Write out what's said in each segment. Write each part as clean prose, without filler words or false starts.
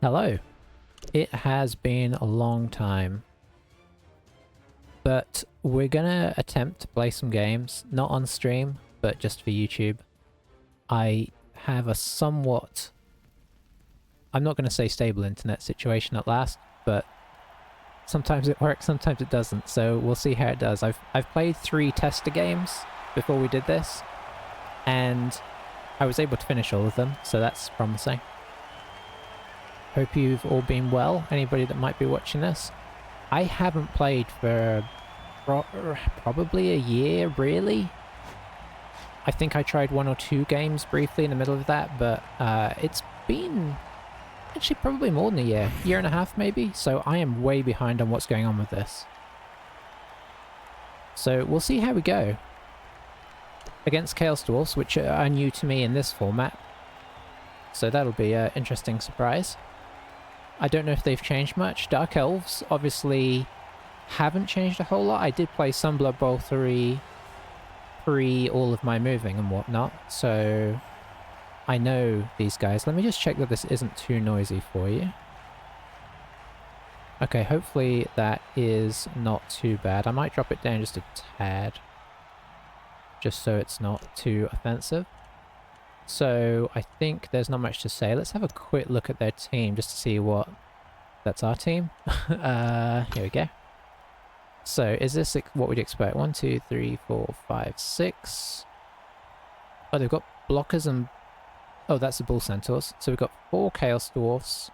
Hello. It has been a long time, but we're gonna attempt to play some games, not on stream, but just for YouTube. I have a somewhat, I'm not gonna say stable internet situation at last, but sometimes it works, sometimes it doesn't, so we'll see how it does. I've played 3 tester games before we did this, and I was able to finish all of them, so that's promising. Hope you've all been well, anybody that might be watching this. I haven't played for probably a year, really. I think I tried 1 or 2 games briefly in the middle of that, but it's been actually probably more than a year and a half maybe, so I am way behind on what's going on with this. So we'll see how we go. Against Chaos Dwarfs, which are new to me in this format, so that'll be an interesting surprise. I don't know if they've changed much. Dark Elves obviously haven't changed a whole lot. I did play some Blood Bowl 3 pre all of my moving and whatnot, so I know these guys. Let me just check that this isn't too noisy for you. Okay, hopefully that is not too bad. I might drop it down just a tad, just so it's not too offensive. So I think there's not much to say. Let's have a quick look at their team just to see what... That's our team. Here we go. So is this what we'd expect? 1, 2, 3, 4, 5, 6. Oh, they've got blockers and... Oh, that's the Bull Centaurs. So we've got 4 Chaos Dwarfs,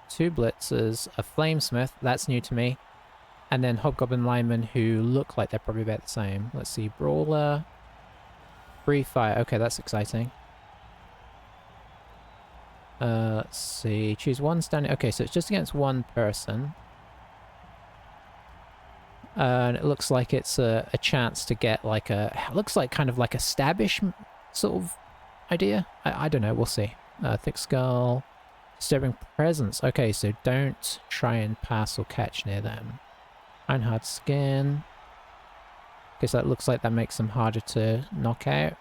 2 Blitzers, a Flamesmith, that's new to me, and then Hobgoblin Linemen who look like they're probably about the same. Let's see, Brawler, Free Fire. Okay, that's exciting. Let's see, choose one standing... Okay, so it's just against one person. And it looks like it's a chance to get like a... It looks like kind of like a stabbish sort of idea. I don't know, we'll see. Thick Skull. Disturbing Presence. Okay, so don't try and pass or catch near them. Ironhard Skin. Because that looks like that makes them harder to knock out.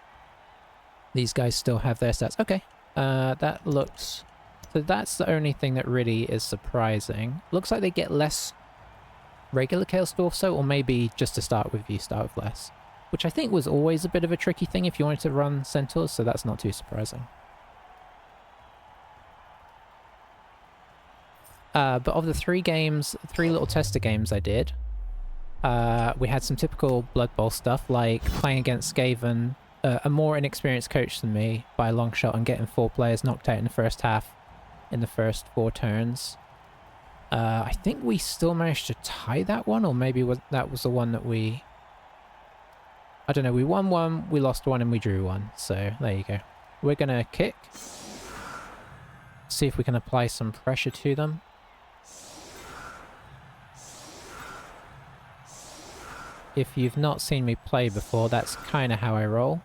These guys still have their stats. Okay. That looks... So that's the only thing that really is surprising. Looks like they get less regular Chaos Dwarfs, or maybe just to start with, you start with less. Which I think was always a bit of a tricky thing if you wanted to run Centaurs, so that's not too surprising. But of the 3 games, 3 little tester games I did, we had some typical Blood Bowl stuff, like playing against Skaven, a more inexperienced coach than me by a long shot, and getting 4 players knocked out in the first half in the first 4 turns. I think we still managed to tie that one, or maybe that was the one that we... I don't know, we won 1, we lost 1, and we drew 1, so there you go. We're gonna kick. See if we can apply some pressure to them. If you've not seen me play before, that's kind of how I roll.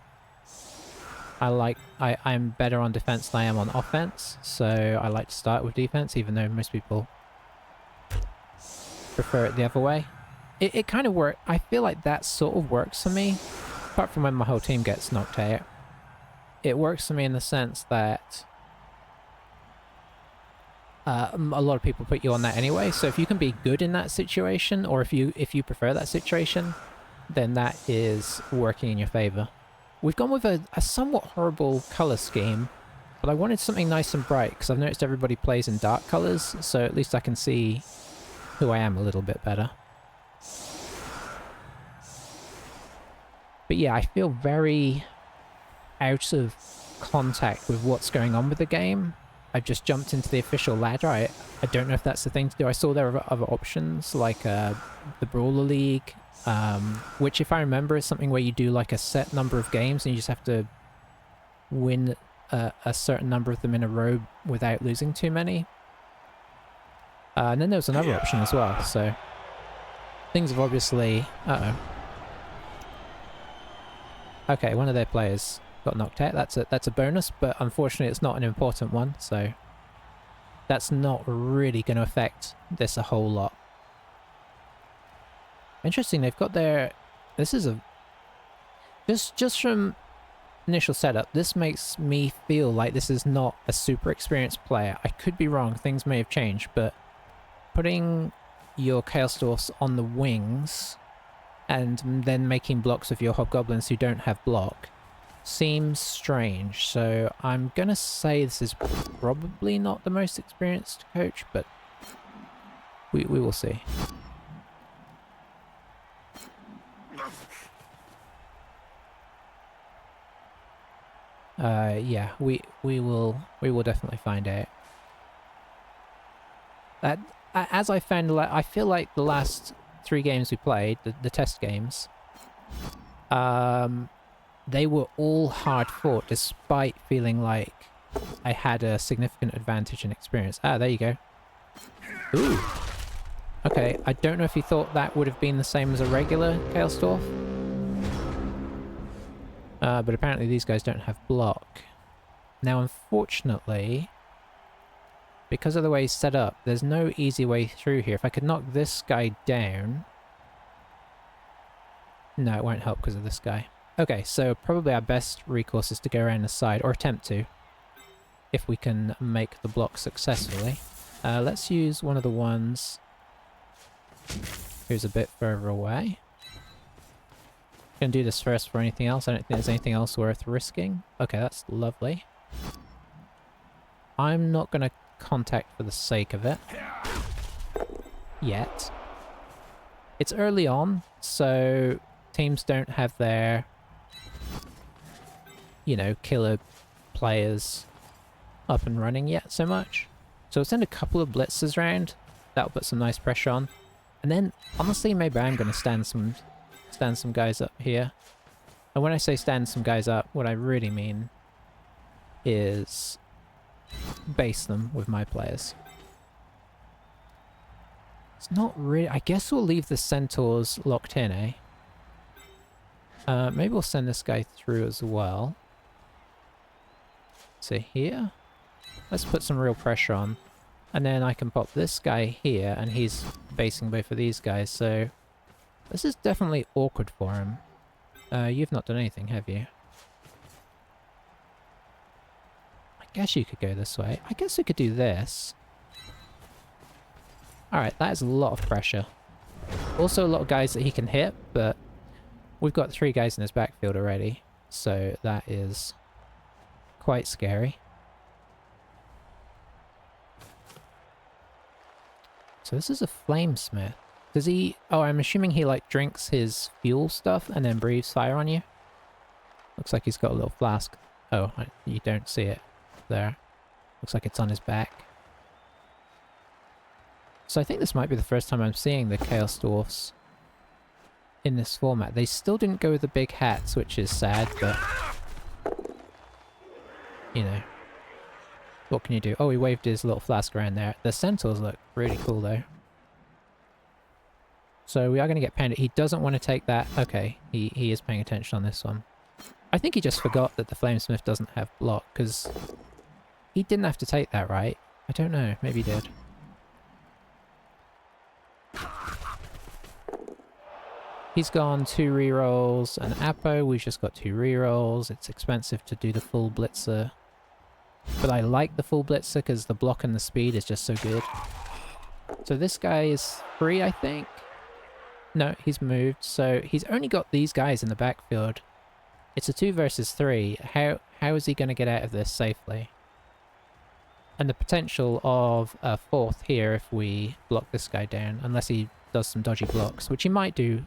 I'm better on defense than I am on offense, so I like to start with defense, even though most people prefer it the other way. It kind of works. I feel like that sort of works for me, apart from when my whole team gets knocked out. It works for me in the sense that a lot of people put you on that anyway, so if you can be good in that situation, or if you prefer that situation, then that is working in your favor. We've gone with a somewhat horrible color scheme, but I wanted something nice and bright, because I've noticed everybody plays in dark colors, so at least I can see who I am a little bit better. But yeah, I feel very out of contact with what's going on with the game. I've just jumped into the official ladder. I don't know if that's the thing to do. I saw there are other options, like the Brawler League, which, if I remember, is something where you do like a set number of games and you just have to win a certain number of them in a row without losing too many. And then there was another option as well, so things have obviously... Uh-oh. Okay, one of their players got knocked out. That's a bonus, but unfortunately it's not an important one, so that's not really going to affect this a whole lot. Interesting, they've got their... This is a... Just from initial setup, this makes me feel like this is not a super experienced player. I could be wrong, things may have changed, but putting your Chaos Dwarfs on the wings and then making blocks of your Hobgoblins who don't have block seems strange. So I'm gonna say this is probably not the most experienced coach, but we will see. Yeah, we will definitely find out. That as I found, I feel like the last 3 games we played, the test games, they were all hard fought, despite feeling like I had a significant advantage in experience. Ah, there you go. Ooh. Okay, I don't know if you thought that would have been the same as a regular Chaos Dwarf. But apparently these guys don't have block. Now, unfortunately, because of the way he's set up, there's no easy way through here. If I could knock this guy down... No, it won't help because of this guy. Okay, so probably our best recourse is to go around the side, or attempt to, if we can make the block successfully. Let's use one of the ones who's a bit further away. Gonna do this first for anything else. I don't think there's anything else worth risking. Okay, that's lovely. I'm not gonna contact for the sake of it. Yet. It's early on, so teams don't have their, you know, killer players up and running yet so much. So I'll send a couple of blitzers around. That'll put some nice pressure on. And then, honestly, maybe I'm gonna stand some guys up here. And when I say stand some guys up, what I really mean is base them with my players. It's not really... I guess we'll leave the centaurs locked in, eh? Maybe we'll send this guy through as well. So here, let's put some real pressure on. And then I can pop this guy here, and he's basing both of these guys, so... This is definitely awkward for him. You've not done anything, have you? I guess you could go this way. I guess we could do this. Alright, that is a lot of pressure. Also a lot of guys that he can hit, but we've got 3 guys in his backfield already, so that is quite scary. So this is a flamesmith. Does he... Oh, I'm assuming he, like, drinks his fuel stuff and then breathes fire on you? Looks like he's got a little flask. Oh, you don't see it there. Looks like it's on his back. So I think this might be the first time I'm seeing the Chaos Dwarfs in this format. They still didn't go with the big hats, which is sad, but... You know. What can you do? Oh, he waved his little flask around there. The centaurs look really cool, though. So we are going to get pounded. He doesn't want to take that. Okay, he is paying attention on this one. I think he just forgot that the Flamesmith doesn't have block, because he didn't have to take that, right? I don't know. Maybe he did. He's gone 2 rerolls and Apo. We've just got 2 rerolls. It's expensive to do the full blitzer. But I like the full blitzer because the block and the speed is just so good. So this guy is free, I think. No, he's moved. So he's only got these guys in the backfield. It's a 2 versus 3. How is he going to get out of this safely? And the potential of a 4th here if we block this guy down, unless he does some dodgy blocks, which he might do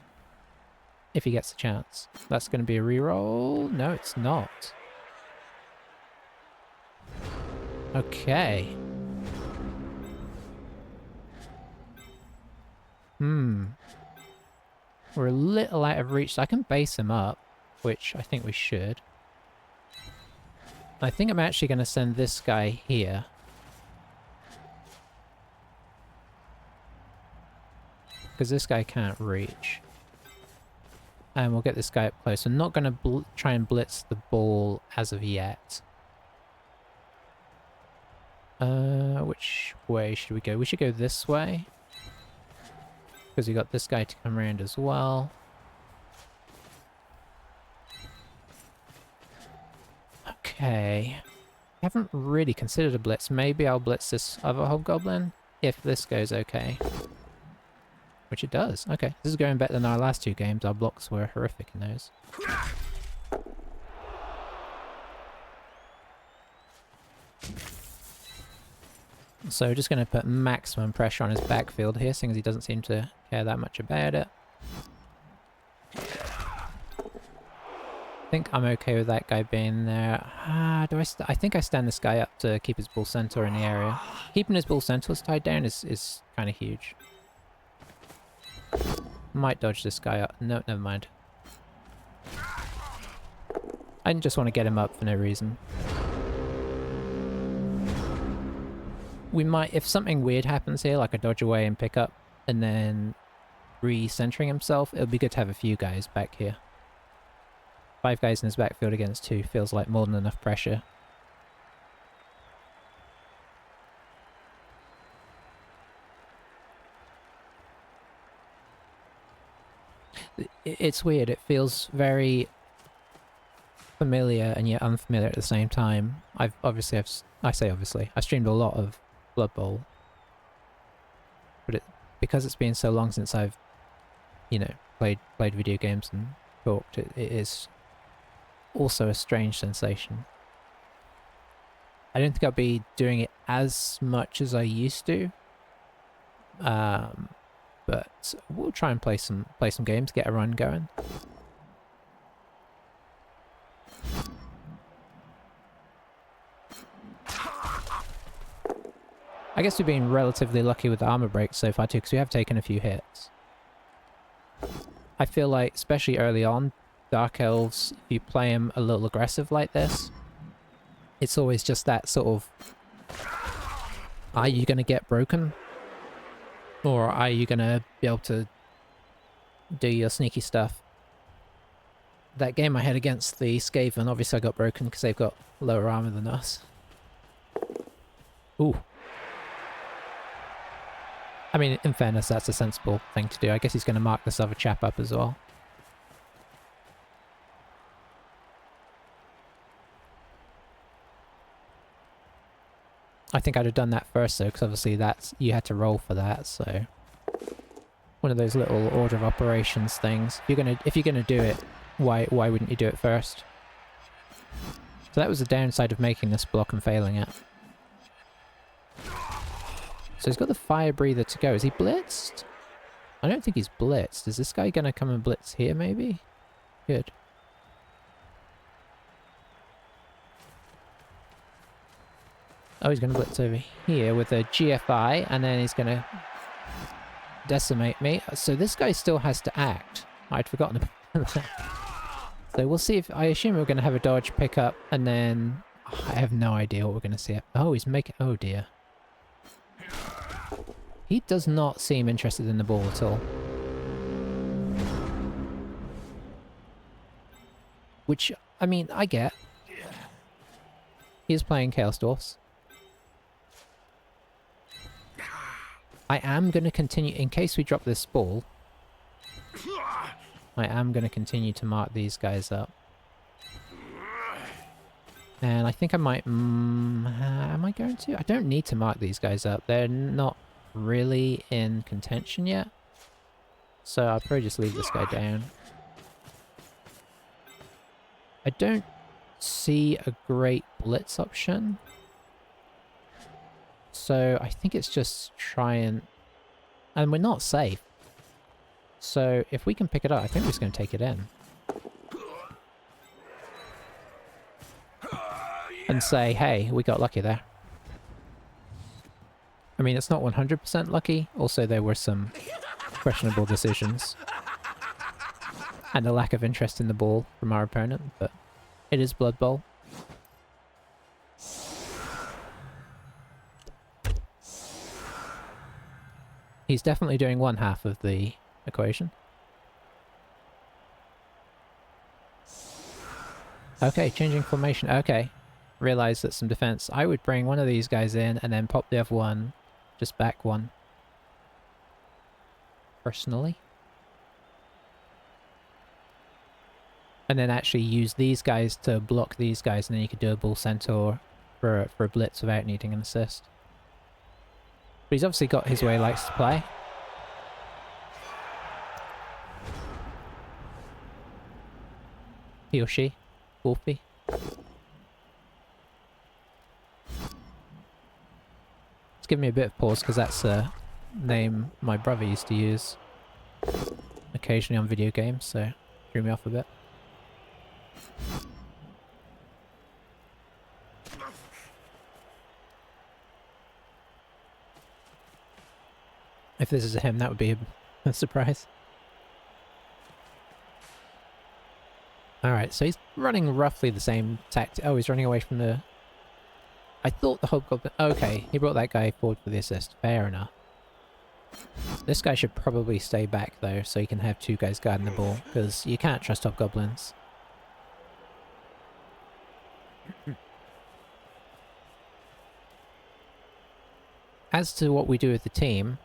if he gets a chance. That's going to be a reroll. No, it's not. Okay. We're a little out of reach, so I can base him up, which I think we should. I think I'm actually going to send this guy here. Because this guy can't reach. And we'll get this guy up close. I'm not going to try and blitz the ball as of yet. Which way should we go? We should go this way. Because we got this guy to come around as well. Okay. I haven't really considered a blitz. Maybe I'll blitz this other hobgoblin if this goes okay. Which it does. Okay. This is going better than our last two games. Our blocks were horrific in those. So just going to put maximum pressure on his backfield here, seeing as he doesn't seem to care that much about it. I think I'm okay with that guy being there. I think I stand this guy up to keep his bull centaur in the area. Keeping his bull centaurs tied down is kind of huge. Might dodge this guy up. No, never mind. I just want to get him up for no reason. We might, if something weird happens here, like a dodge away and pick up, and then re-centering himself, it would be good to have a few guys back here. 5 guys in his backfield against 2 feels like more than enough pressure. It's weird, it feels very familiar and yet unfamiliar at the same time. I streamed a lot of Blood Bowl. But because it's been so long since I've, you know, played video games and talked, it is also a strange sensation. I don't think I'll be doing it as much as I used to. But we'll try and play some games, get a run going. I guess we've been relatively lucky with the armor breaks so far too, because we have taken a few hits. I feel like, especially early on, Dark Elves, if you play them a little aggressive like this, it's always just that sort of, are you going to get broken? Or are you going to be able to do your sneaky stuff? That game I had against the Skaven, obviously I got broken because they've got lower armor than us. Ooh. I mean, in fairness, that's a sensible thing to do. I guess he's going to mark this other chap up as well. I think I'd have done that first though, because obviously you had to roll for that, so one of those little order of operations things. If you're gonna do it, why wouldn't you do it first? So that was the downside of making this block and failing it. So he's got the fire breather to go. Is he blitzed? I don't think he's blitzed. Is this guy gonna come and blitz here maybe? Good. Oh, he's going to blitz over here with a GFI, and then he's going to decimate me. So this guy still has to act. I'd forgotten about that. So we'll see if... I assume we're going to have a dodge, pick up, and then... I have no idea what we're going to see. Oh, he's making... Oh, dear. He does not seem interested in the ball at all. Which, I mean, I get. He is playing Chaos Dwarfs. I am going to continue, in case we drop this ball, I am going to continue to mark these guys up. And I think I might, am I going to? I don't need to mark these guys up. They're not really in contention yet. So I'll probably just leave this guy down. I don't see a great blitz option. So I think it's just try and we're not safe. So if we can pick it up, I think we're just going to take it in. And say, hey, we got lucky there. I mean, it's not 100% lucky. Also, there were some questionable decisions. And a lack of interest in the ball from our opponent, but it is Blood Bowl. He's definitely doing one half of the equation. Okay, changing formation. Okay. Realize that some defense. I would bring one of these guys in and then pop the other one. Just back one. Personally. And then actually use these guys to block these guys, and then you could do a bull centaur for a blitz without needing an assist. But he's obviously got his way he likes to play. He or she. Wolfie. It's giving me a bit of pause because that's a name my brother used to use occasionally on video games, so threw me off a bit. If this is a him, that would be a surprise. Alright, so he's running roughly the same tactic. Oh, he's running away from the... I thought the hobgoblin... Okay, he brought that guy forward for the assist. Fair enough. This guy should probably stay back, though, so he can have two guys guarding the ball, because you can't trust hobgoblins. As to what we do with the team,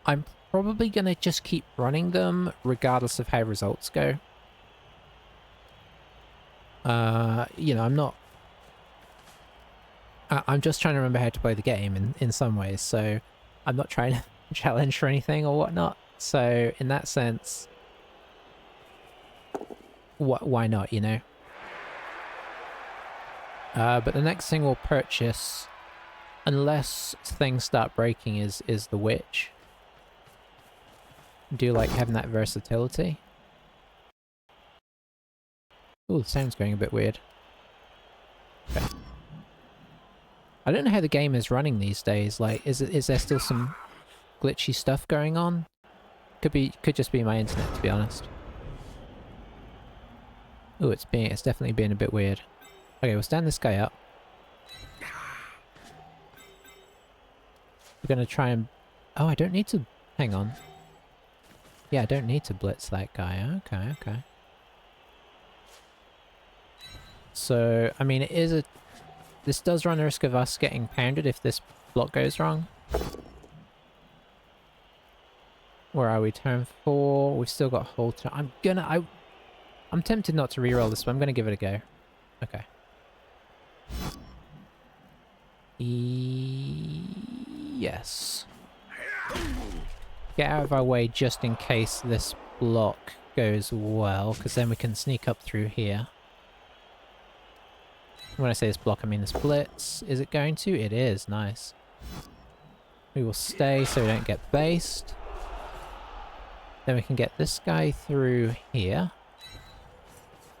I'm probably going to just keep running them, regardless of how results go. You know, I'm not... I'm just trying to remember how to play the game in some ways, so I'm not trying to challenge for anything or whatnot. So, in that sense, why not, you know? But the next thing we'll purchase, unless things start breaking, is the witch. Do like having that versatility. Ooh, the sound's going a bit weird. Okay. I don't know how the game is running these days. Like, is there still some glitchy stuff going on? Could just be my internet, to be honest. Ooh, it's definitely being a bit weird. Okay, we'll stand this guy up. We're gonna try and... Oh, I don't need to... Hang on. Yeah, I don't need to blitz that guy. Okay, okay. So, I mean, it is a... This does run the risk of us getting pounded if this block goes wrong. Where are we? Turn 4. We've still got whole turn. I'm tempted not to reroll this, but I'm gonna give it a go. Okay. Yes. Get out of our way just in case this block goes well, because then we can sneak up through here. When I say this block, I mean this blitz. Is it going to? It is. Nice. We will stay so we don't get based. Then we can get this guy through here.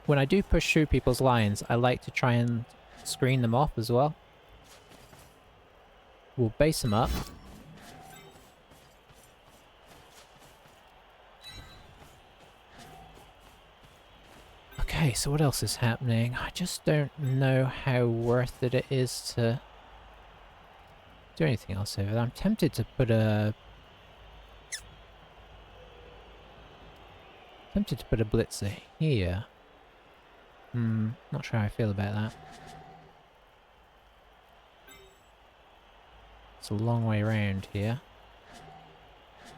When I do push through people's lines, I like to try and screen them off as well. We'll base them up. Okay, so what else is happening? I just don't know how worth it is to do anything else over there. I'm tempted to put a... blitzer here. Not sure how I feel about that. It's a long way around here.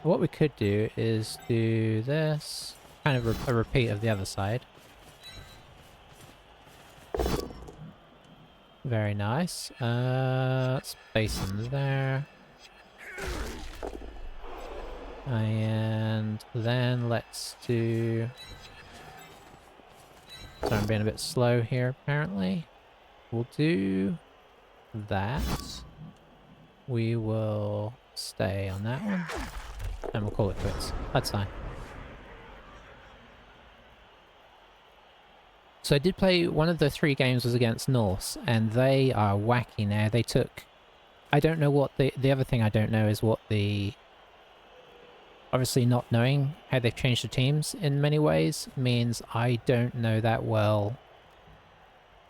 What we could do is do this, kind of a repeat of the other side. Very nice. Let's base him there. And then let's do... So I'm being a bit slow here, apparently. We'll do that. We will stay on that one. And we'll call it quits. That's fine. So I did play, one of the 3 games was against Norse, and they are wacky now. They took... I don't know what the other thing I don't know is what the... Obviously not knowing how they've changed the teams in many ways means I don't know that well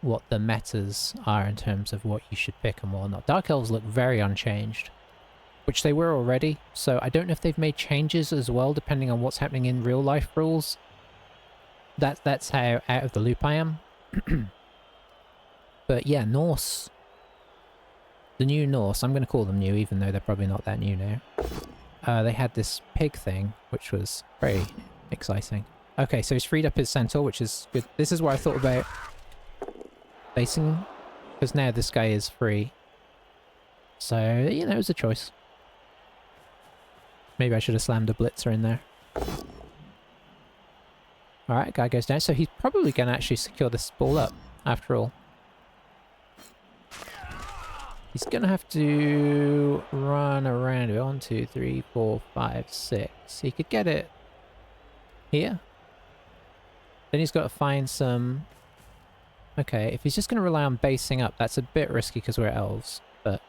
what the metas are in terms of what you should pick and whatnot. Dark Elves look very unchanged, which they were already, so I don't know if they've made changes as well depending on what's happening in real life rules. That's how out of the loop I am. But yeah, Norse. The new Norse, I'm going to call them new even though they're probably not that new now. They had this pig thing, which was very exciting. Okay, so he's freed up his centaur, which is good. This is where I thought about basing, because now this guy is free. So, you know, it was a choice. Maybe I should have slammed a blitzer in there. Alright, guy goes down. So he's probably going to actually secure this ball up, after all. He's going to have to run around 1, 2, 3, 4, 5, 6. He could get it here. Then he's got to find some... Okay, if he's just going to rely on basing up, that's a bit risky because we're elves, but...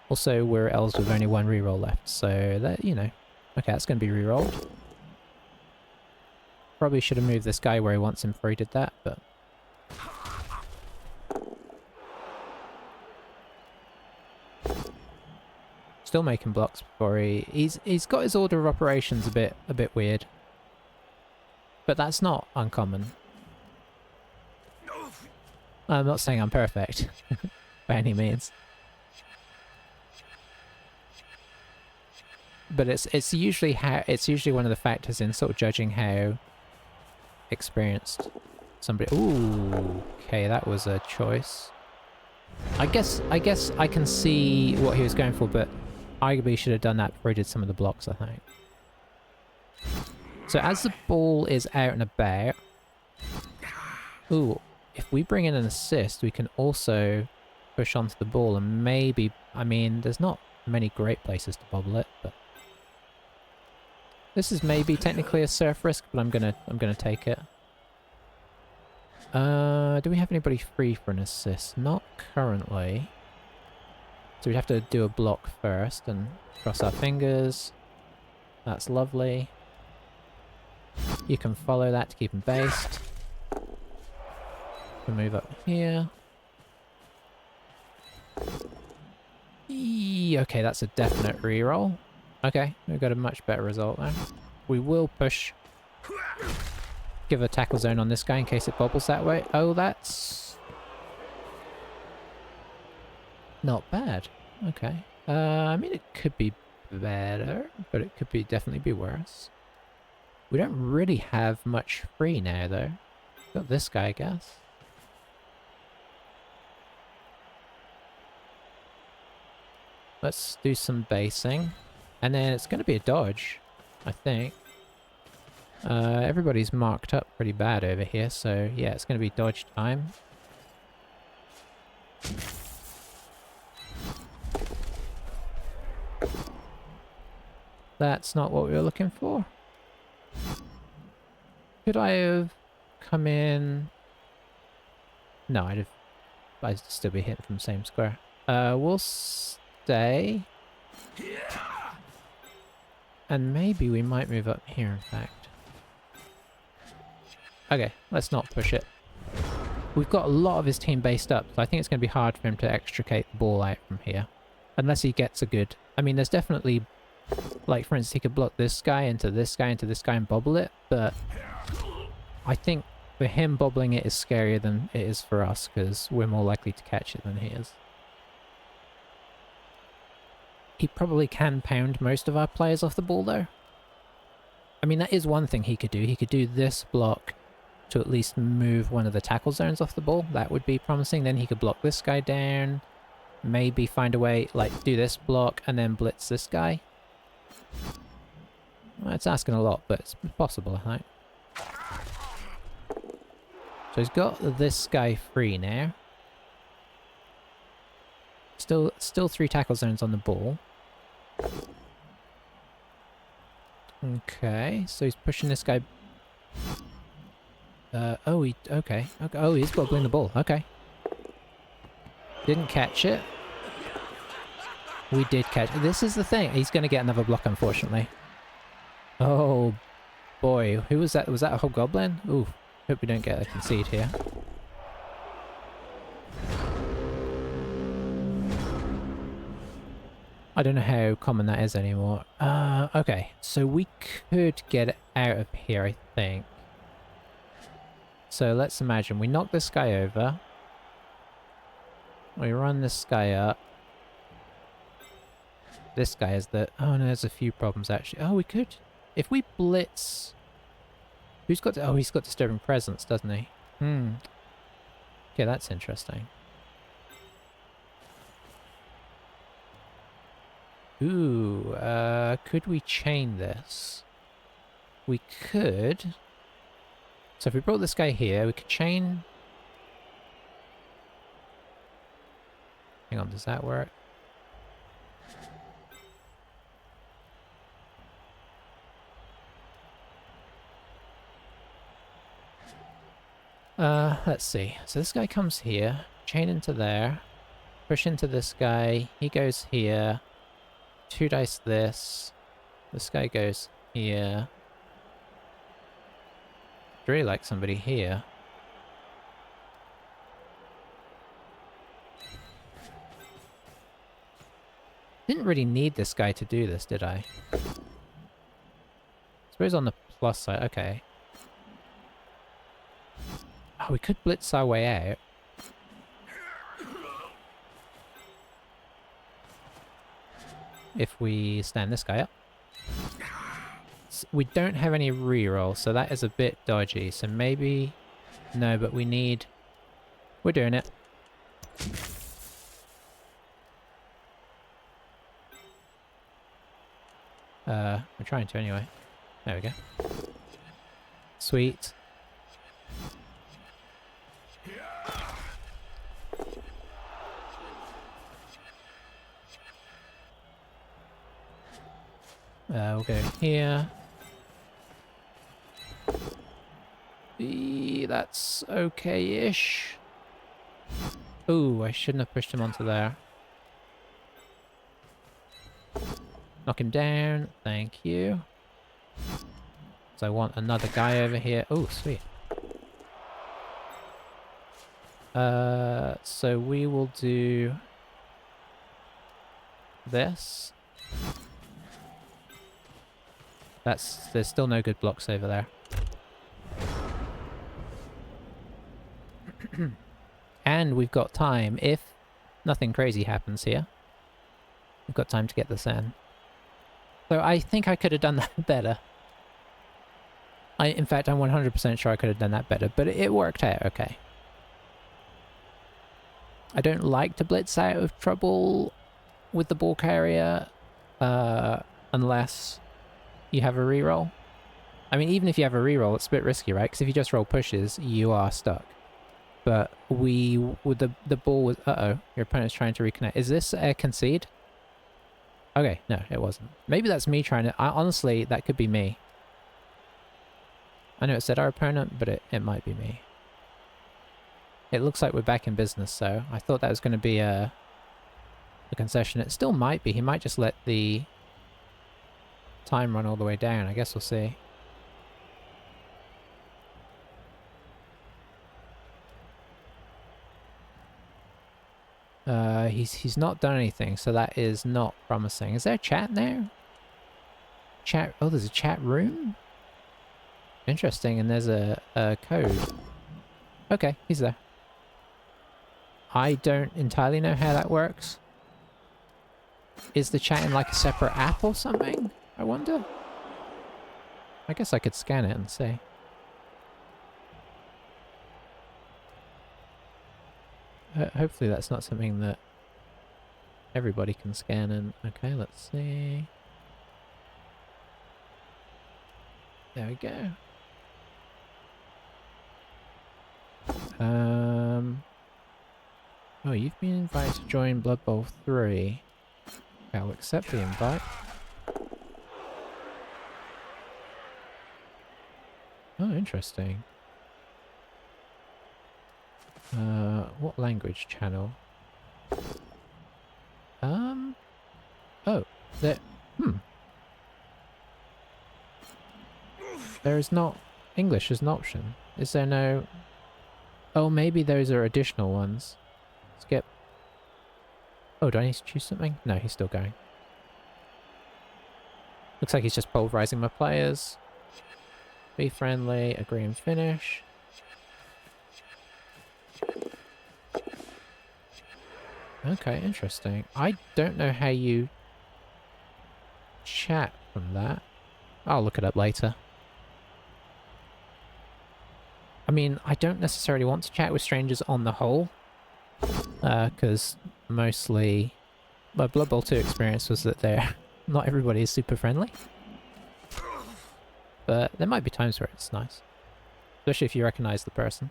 Also, we're elves with only one reroll left, so that, you know... Okay, that's going to be rerolled. Probably should have moved this guy where he wants him before he did that, but... Still making blocks before he's got his order of operations a bit weird. But that's not uncommon. I'm not saying I'm perfect by any means. But it's usually one of the factors in sort of judging how experienced somebody... Ooh, okay, that was a choice. I guess I can see what he was going for, but arguably should have done that before he did some of the blocks, I think. So as the ball is out and about... Ooh, if we bring in an assist, we can also push onto the ball and maybe... I mean, there's not many great places to bobble it, but... This is maybe technically a surf risk, but I'm gonna take it. Do we have anybody free for an assist? Not currently. So we'd have to do a block first and cross our fingers. That's lovely. You can follow that to keep him based. We'll move up here. Okay, that's a definite reroll. Okay, we've got a much better result there. We will push. Give a tackle zone on this guy in case it bobbles that way. Oh, that's... not bad. Okay. I mean, it could be better, but it could be definitely be worse. We don't really have much free now, though. Got this guy, I guess. Let's do some basing. And then it's going to be a dodge, I think. Everybody's marked up pretty bad over here, so yeah, it's going to be dodge time. That's not what we were looking for. Could I have come in? No, I'd still be hitting from the same square. We'll stay. And maybe we might move up here, in fact. Okay, let's not push it. We've got a lot of his team based up, so I think it's going to be hard for him to extricate the ball out from here. Unless he gets a good... I mean, there's definitely... Like, for instance, he could block this guy into this guy into this guy and bobble it, but... I think for him, bobbling it is scarier than it is for us, because we're more likely to catch it than he is. He probably can pound most of our players off the ball, though. I mean, that is one thing he could do. He could do this block to at least move one of the tackle zones off the ball. That would be promising. Then he could block this guy down. Maybe find a way, like, do this block and then blitz this guy. Well, it's asking a lot, but it's possible, I think. So he's got this guy free now. Still 3 tackle zones on the ball. Okay, so he's pushing this guy. Okay. Oh, he's bobbling the ball. Okay. Didn't catch it. We did catch it. This is the thing. He's going to get another block, unfortunately. Oh, boy. Who was that? Was that a hobgoblin? Ooh, hope we don't get a concede here. I don't know how common that is anymore. Okay, so we could get out of here, I think. So let's imagine we knock this guy over. We run this guy up. This guy is the... Oh no, there's a few problems actually. Oh, we could... If we blitz Who's got... Oh, he's got Disturbing Presence, doesn't he? Hmm. Okay, that's interesting. Ooh, could we chain this? We could. So if we brought this guy here, we could chain... Hang on, does that work? Let's see. So this guy comes here, chain into there, push into this guy, he goes here, 2 dice this guy goes here. I'd really like somebody here. Didn't really need this guy to do this, did I? Suppose on the plus side, okay. Oh, we could blitz our way out. If we stand this guy up. We don't have any reroll, so that is a bit dodgy. So maybe... No, but we need... We're doing it. We're trying to anyway. There we go. Sweet. We'll go here. That's okay-ish. Ooh, I shouldn't have pushed him onto there. Knock him down. Thank you. So I want another guy over here. Oh, sweet. So we will do this. There's still no good blocks over there. And we've got time, if nothing crazy happens here. We've got time to get this in. So I think I could have done that better. In fact, I'm 100% sure I could have done that better, but it worked out okay. I don't like to blitz out of trouble with the ball carrier, unless you have a reroll. I mean, even if you have a reroll, it's a bit risky, right? Because if you just roll pushes, you are stuck. But with the ball was... Uh-oh, your opponent's trying to reconnect. Is this a concede? Okay, no, it wasn't. Maybe that's me trying to... honestly, that could be me. I know it said our opponent, but it might be me. It looks like we're back in business, so I thought that was going to be a concession. It still might be. He might just let the time run all the way down. I guess we'll see. He's not done anything, so that is not promising. Is there a chat now? Chat... Oh, there's a chat room? Interesting, and there's a code. Okay, he's there. I don't entirely know how that works. Is the chat in like a separate app or something? I wonder. I guess I could scan it and see. Hopefully that's not something that everybody can scan in. Okay, let's see. There we go. Oh, you've been invited to join Blood Bowl 3. I'll accept the invite. Oh, interesting. What language channel? Oh, there... There is not... English as an option. Is there no... Oh, maybe those are additional ones. Skip. Oh, do I need to choose something? No, he's still going. Looks like he's just pulverizing my players. Be friendly, agree and finish. Okay, interesting. I don't know how you chat from that. I'll look it up later. mean, I don't necessarily want to chat with strangers on the whole, because mostly my Blood Bowl 2 experience was that not everybody is super friendly. But there might be times where it's nice, especially if you recognize the person.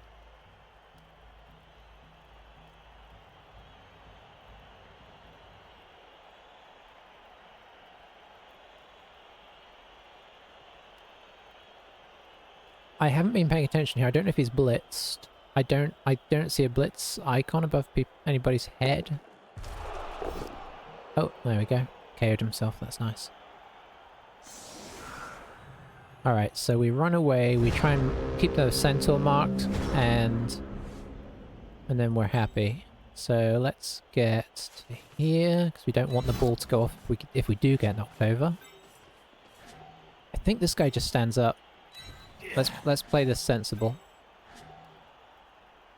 I haven't been paying attention here. I don't know if he's blitzed. I don't see a blitz icon above anybody's head. Oh, there we go. KO'd himself. That's nice. Alright, so we run away. We try and keep the centaur marked, and then we're happy. So let's get to here, because we don't want the ball to go off if we do get knocked over. I think this guy just stands up. Let's play this sensible.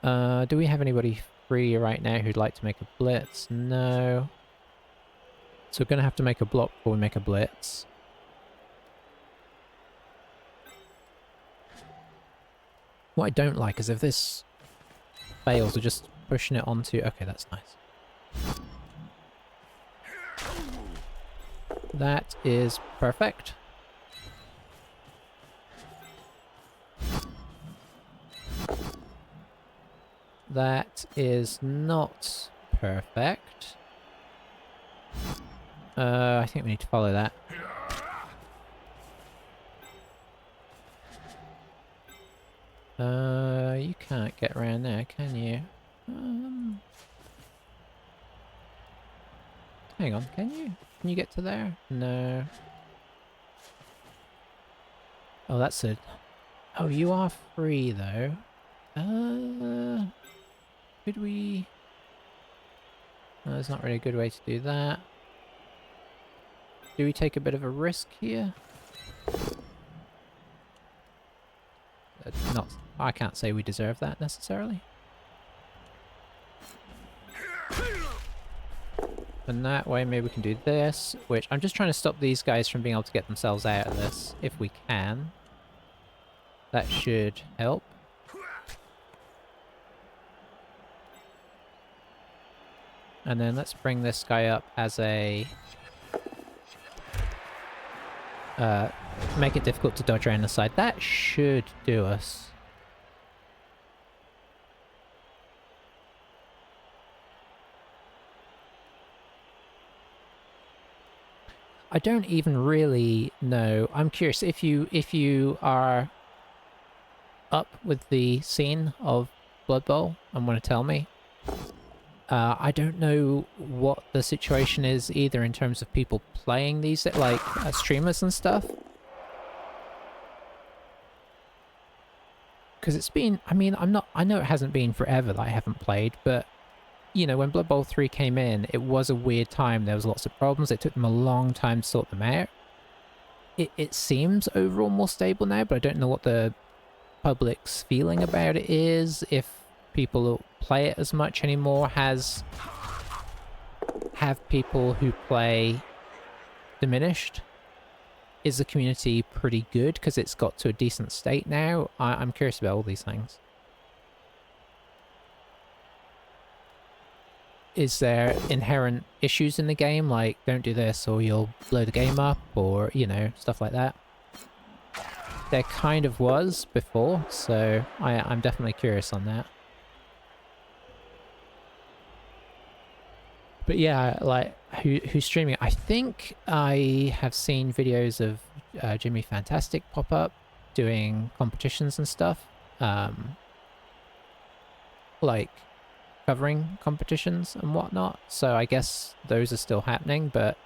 Do we have anybody free right now who'd like to make a blitz? No. So we're going to have to make a block before we make a blitz. What I don't like is if this fails, we're just pushing it onto... Okay, that's nice. That is perfect. That is not perfect. I think we need to follow that. You can't get around there, can you? Hang on, can you? Can you get to there? No. Oh, that's it. Oh, you are free, though. Could we... No, there's not really a good way to do that. Do we take a bit of a risk here? I can't say we deserve that necessarily. And that way maybe we can do this, which I'm just trying to stop these guys from being able to get themselves out of this, if we can. That should help. And then let's bring this guy up as a... make it difficult to dodge around the side. That should do us. I don't even really know. I'm curious if you are up with the scene of Blood Bowl and want to tell me. I don't know what the situation is either in terms of people playing these, like streamers and stuff. Because it's been, I mean, I know it hasn't been forever that I haven't played, but, you know, when Blood Bowl 3 came in, it was a weird time. There was lots of problems. It took them a long time to sort them out. It seems overall more stable now, but I don't know what the public's feeling about it is, if people play it as much anymore. Have people who play diminished? Is the community pretty good because it's got to a decent state now? I'm curious about all these things. Is there inherent issues in the game, like don't do this or you'll blow the game up, or, you know, stuff like that? There kind of was before, so I'm definitely curious on that. But yeah, like, who's streaming? I think I have seen videos of Jimmy Fantastic pop up doing competitions and stuff. Like, covering competitions and whatnot. So I guess those are still happening, but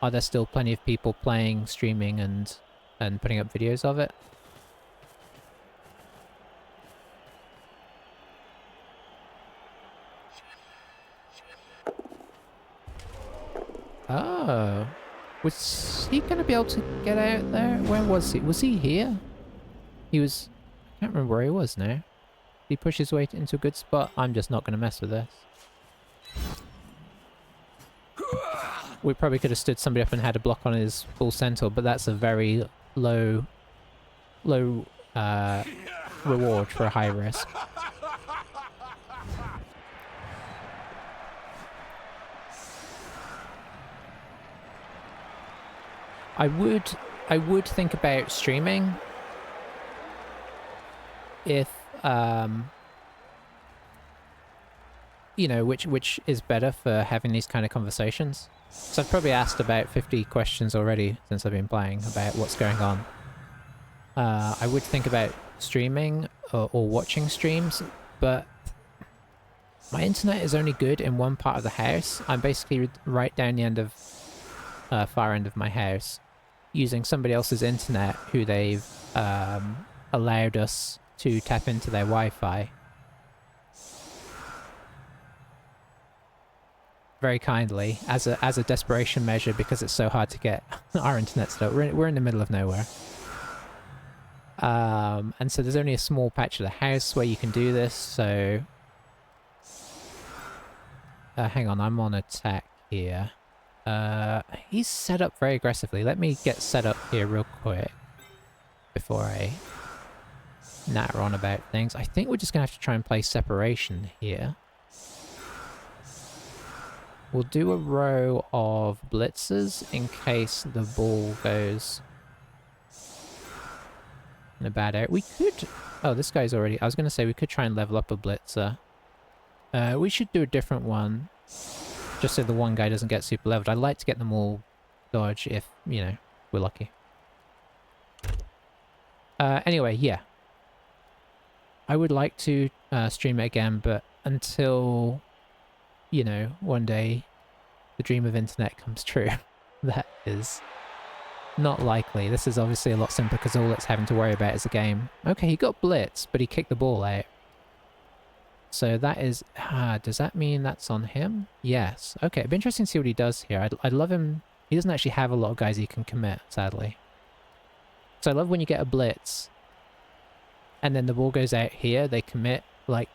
are there still plenty of people playing, streaming, and putting up videos of it? Oh. Was he going to be able to get out there? Where was he? Was he here? He was... I can't remember where he was now. Did he push his way into a good spot? I'm just not going to mess with this. We probably could have stood somebody up and had a block on his full centaur, but that's a very low... how reward for a high risk. I would think about streaming if you know, which is better for having these kind of conversations. So I've probably asked about 50 questions already since I've been playing about what's going on. I would think about streaming or watching streams, but my internet is only good in one part of the house. I'm basically right down the end of far end of my house, using somebody else's internet who they've allowed us to tap into their Wi-Fi. Very kindly, as a desperation measure, because it's so hard to get our internet set up. We're in the middle of nowhere. And so there's only a small patch of the house where you can do this, so... hang on, I'm on attack here. He's set up very aggressively. Let me get set up here real quick before I natter on about things. I think we're just gonna have to try and play separation here. We'll do a row of blitzers in case the ball goes in a bad area. We could... Oh, this guy's already... I was going to say we could try and level up a blitzer. We should do a different one, just so the one guy doesn't get super leveled. I'd like to get them all dodge if, you know, we're lucky. Anyway, yeah. I would like to stream it again, but until... you know, one day the dream of internet comes true. That is not likely. This is obviously a lot simpler because all it's having to worry about is a game. Okay, he got blitz, but he kicked the ball out. So that is... does that mean that's on him? Yes. Okay, it'd be interesting to see what he does here. I'd love him... He doesn't actually have a lot of guys he can commit, sadly. So I love when you get a blitz, and then the ball goes out here, they commit, like,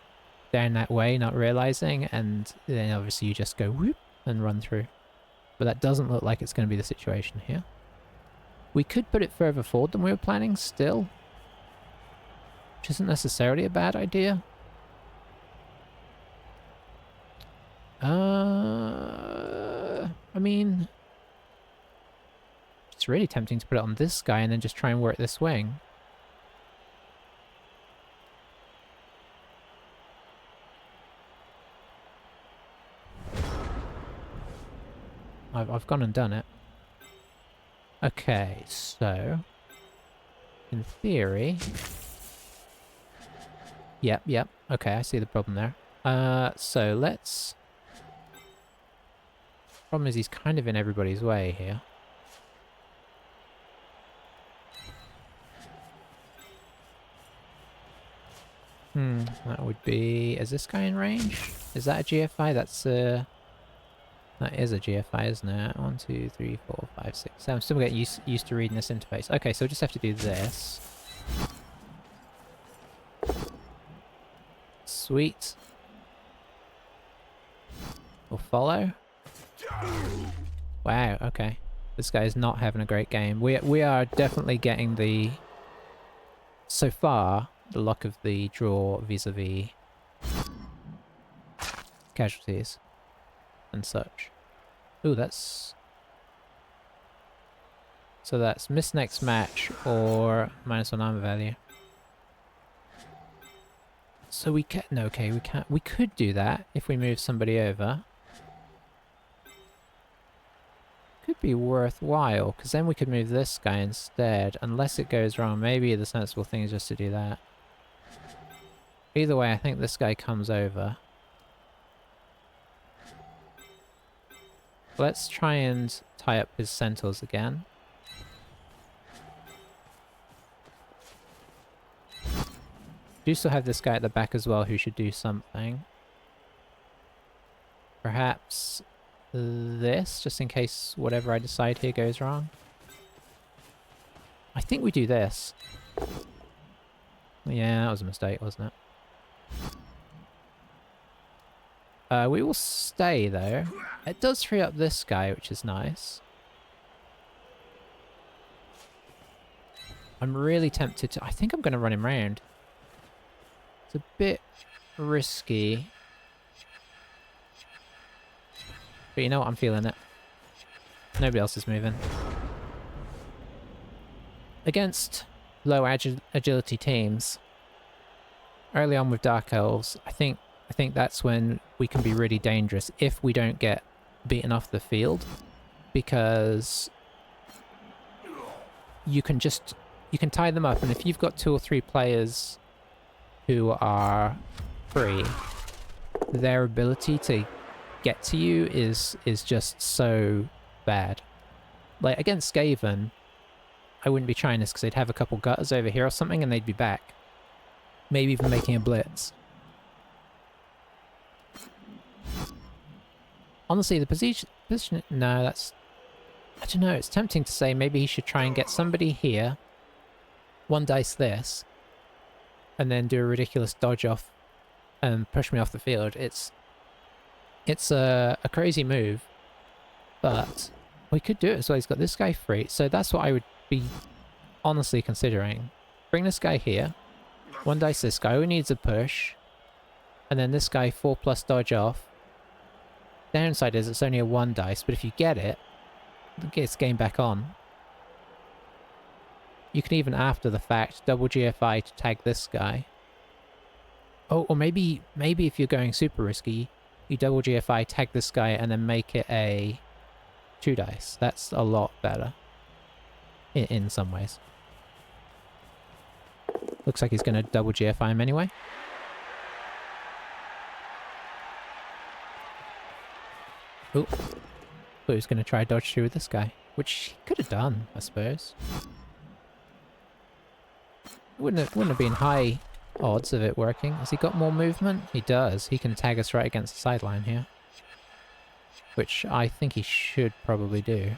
down that way, not realizing, and then obviously you just go whoop and run through. But that doesn't look like it's going to be the situation here. We could put it further forward than we were planning still, which isn't necessarily a bad idea. I mean, it's really tempting to put it on this guy and then just try and work this wing. I've gone and done it. Okay, so... in theory... Yep. Okay, I see the problem there. So let's... Problem is he's kind of in everybody's way here. That would be... Is this guy in range? Is that a GFI? That's a... That is a GFI, isn't it? 1, 2, 3, 4, 5, 6, 7. I'm still getting used to reading this interface. Okay, so we'll just have to do this. Sweet. We'll follow. Wow, okay. This guy is not having a great game. We are definitely getting the... So far, the luck of the draw vis-a-vis casualties and such. Ooh, that's... So that's miss next match or -1 armor value. So we can... No, okay, we can't... We could do that if we move somebody over. Could be worthwhile, because then we could move this guy instead, unless it goes wrong. Maybe the sensible thing is just to do that. Either way, I think this guy comes over. Let's try and tie up his centaurs again. Do still have this guy at the back as well who should do something. Perhaps this, just in case whatever I decide here goes wrong. I think we do this. Yeah, that was a mistake, wasn't it? We will stay, though. It does free up this guy, which is nice. I'm really tempted to... I think I'm going to run him round. It's a bit risky. But you know what? I'm feeling it. Nobody else is moving. Against low agility teams, early on with Dark Elves, I think that's when we can be really dangerous if we don't get beaten off the field, because you can tie them up, and if you've got 2 or 3 players who are free, their ability to get to you is just so bad. Like against Skaven, I wouldn't be trying this because they'd have a couple gutters over here or something and they'd be back. Maybe even making a blitz. Honestly, the position... No, that's... I don't know, it's tempting to say maybe he should try and get somebody here, 1 dice this, and then do a ridiculous dodge off and push me off the field. It's a crazy move, but we could do it as well. He's got this guy free, so that's what I would be honestly considering. Bring this guy here, 1 dice this guy who needs a push, and then this guy 4+ dodge off. Downside is it's only a 1 dice, but if you get it, it's game back on. You can even after the fact double GFI to tag this guy. Oh, or maybe if you're going super risky, you double GFI, tag this guy, and then make it a 2 dice. That's a lot better. In some ways. Looks like he's going to double GFI him anyway. Oh. Thought he was going to try dodge through with this guy. Which he could have done, I suppose. Wouldn't have been high odds of it working. Has he got more movement? He does. He can tag us right against the sideline here. Which I think he should probably do.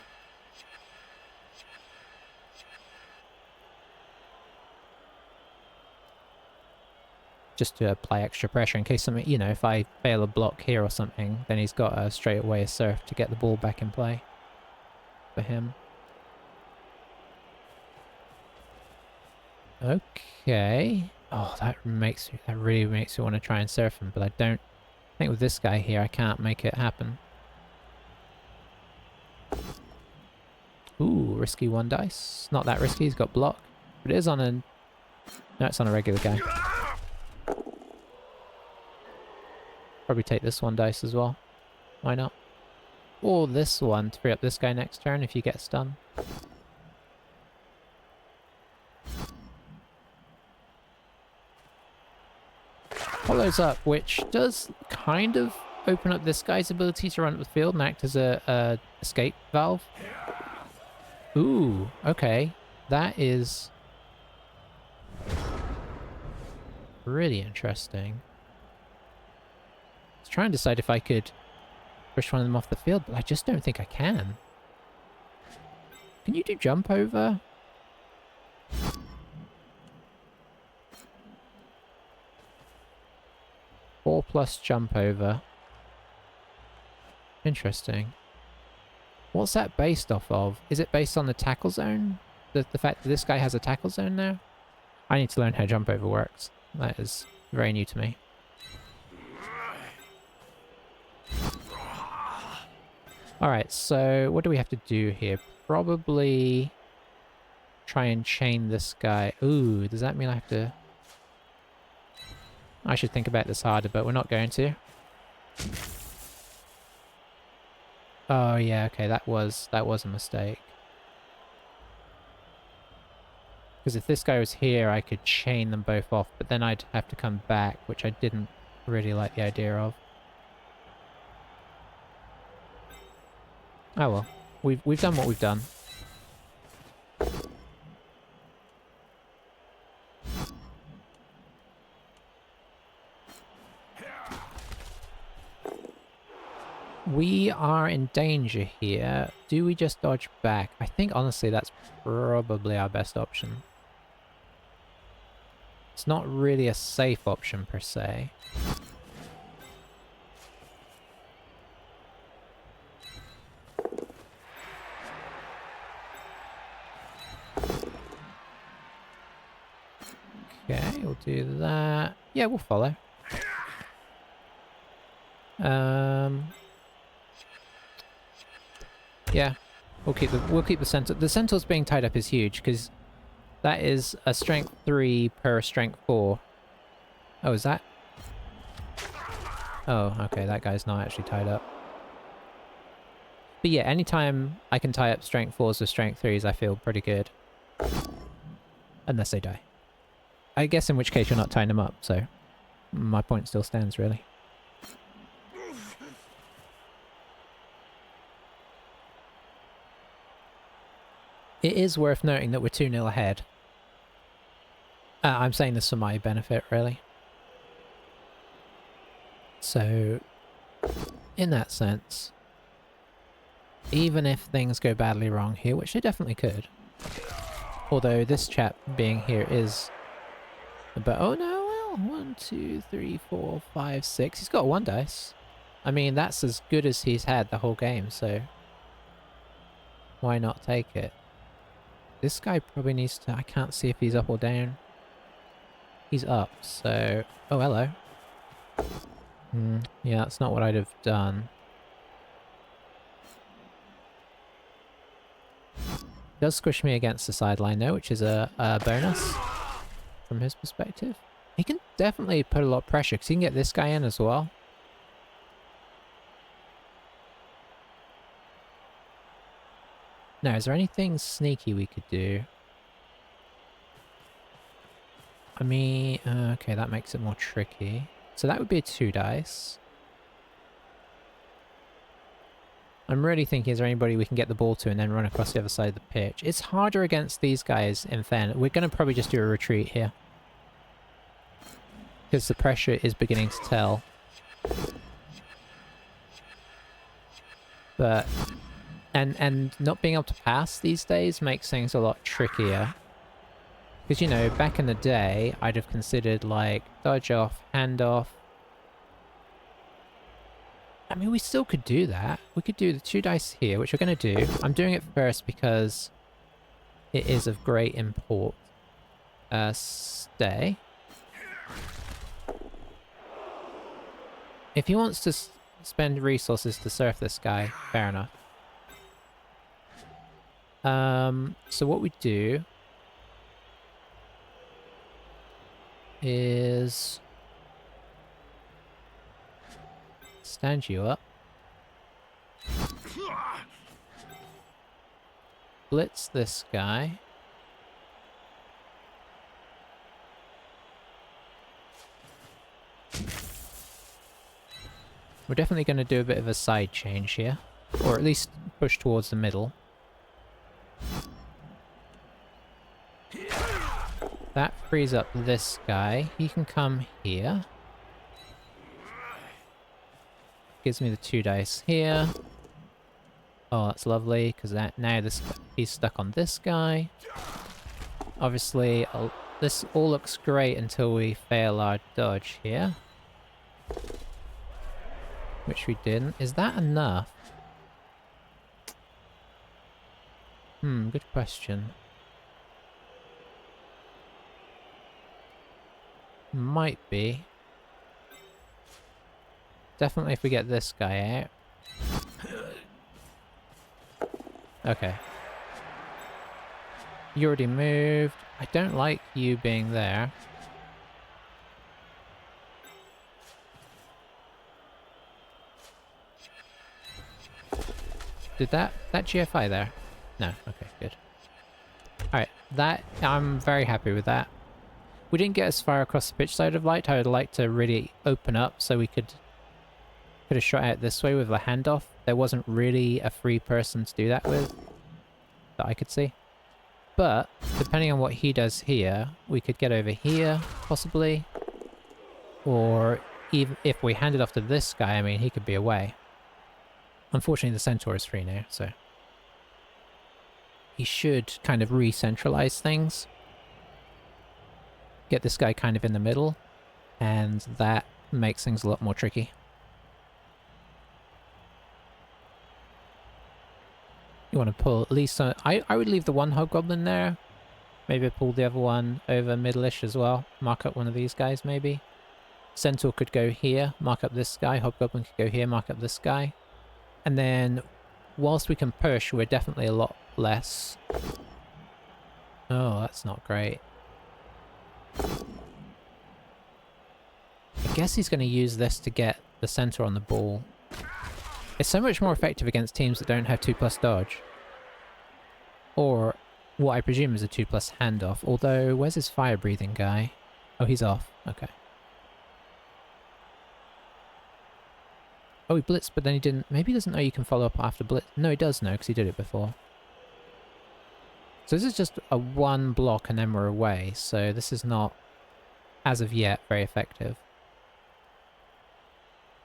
Just to apply extra pressure in case something, you know, if I fail a block here or something, then he's got a straight away surf to get the ball back in play for him. Okay. Oh, that really makes me want to try and surf him, but I think with this guy here I can't make it happen. Ooh, risky 1 dice. Not that risky, he's got block. But it is on a... No, it's on a regular guy. Probably take this 1 dice as well. Why not? Or this one to free up this guy next turn if you get stunned. Follows up, which does kind of open up this guy's ability to run up the field and act as a escape valve. Ooh, okay. That is really interesting. I was trying to decide if I could push one of them off the field, but I just don't think I can. Can you do jump over? Four plus jump over. Interesting. What's that based off of? Is it based on the tackle zone? The fact that this guy has a tackle zone now? I need to learn how jump over works. That is very new to me. Alright, so what do we have to do here? Probably try and chain this guy. Ooh, does that mean I have to... I should think about this harder, but we're not going to. Oh yeah, okay, that was a mistake. Because if this guy was here, I could chain them both off, but then I'd have to come back, which I didn't really like the idea of. Oh well, we've done what we've done. We are in danger here. Do we just dodge back? I think honestly that's probably our best option. It's not really a safe option per se. Okay, He'll do that. Yeah, we'll follow. Yeah, we'll keep the centaur. The centaurs being tied up is huge because that is a strength 3 per strength 4. Oh, is that? Oh, okay, that guy's not actually tied up. But yeah, anytime I can tie up strength 4s with strength 3s, I feel pretty good. Unless they die. I guess in which case you're not tying them up, so my point still stands, really. It is worth noting that we're 2-0 ahead. I'm saying this for my benefit, really. So, in that sense, even if things go badly wrong here, which they definitely could, although this chap being here is... But oh no, well, 1, 2, 3, 4, 5, 6. He's got 1 dice. I mean, that's as good as he's had the whole game, so why not take it? This guy probably needs to... I can't see if he's up or down. He's up, so... Oh, hello. Yeah, that's not what I'd have done. Does squish me against the sideline though, which is a bonus from his perspective. He can definitely put a lot of pressure because he can get this guy in as well. Now, is there anything sneaky we could do? I mean, okay, that makes it more tricky. So that would be a 2 dice. I'm really thinking, is there anybody we can get the ball to and then run across the other side of the pitch? It's harder against these guys in fairness. We're going to probably just do a retreat here. Because the pressure is beginning to tell. But... And not being able to pass these days makes things a lot trickier. Because, you know, back in the day, I'd have considered, like, dodge off, hand off. I mean, we still could do that. We could do the 2 dice here, which we're going to do. I'm doing it first because it is of great import. Stay. If he wants to spend resources to surf this guy, fair enough. So what we do is stand you up, blitz this guy, we're definitely going to do a bit of a side change here, or at least push towards the middle. That frees up this guy. He can come here. Gives me the 2 dice here. Oh, that's lovely, because now he's stuck on this guy. Obviously, this all looks great until we fail our dodge here. Which we didn't. Is that enough? Good question. Might be. Definitely if we get this guy out. Okay. You already moved. I don't like you being there. Did that GFI there? No, okay, good. Alright, I'm very happy with that. We didn't get as far across the pitch side of light. I would like to really open up so we could have shot out this way with a handoff. There wasn't really a free person to do that with that I could see. But, depending on what he does here, we could get over here, possibly. Or, even if we hand it off to this guy, I mean, he could be away. Unfortunately, the centaur is free now, so... He should kind of re-centralize things. Get this guy kind of in the middle, and that makes things a lot more tricky. You want to pull at least... I would leave the 1 hobgoblin there, Maybe pull the other one over middle-ish as well. Mark up one of these guys, maybe. Centaur could go here, mark up this guy. Hobgoblin could go here, mark up this guy. And then, whilst we can push, we're definitely a lot less... Oh, that's not great. I guess he's going to use this to get the Centaur on the ball. It's so much more effective against teams that don't have 2+ dodge. Or what I presume is a 2+ handoff. Although, where's his fire-breathing guy? Oh, he's off. Okay. Oh, he blitzed, but then he didn't... Maybe he doesn't know you can follow up after blitz. No, he does know, because he did it before. So this is just a one block and then we're away. So this is not, as of yet, very effective.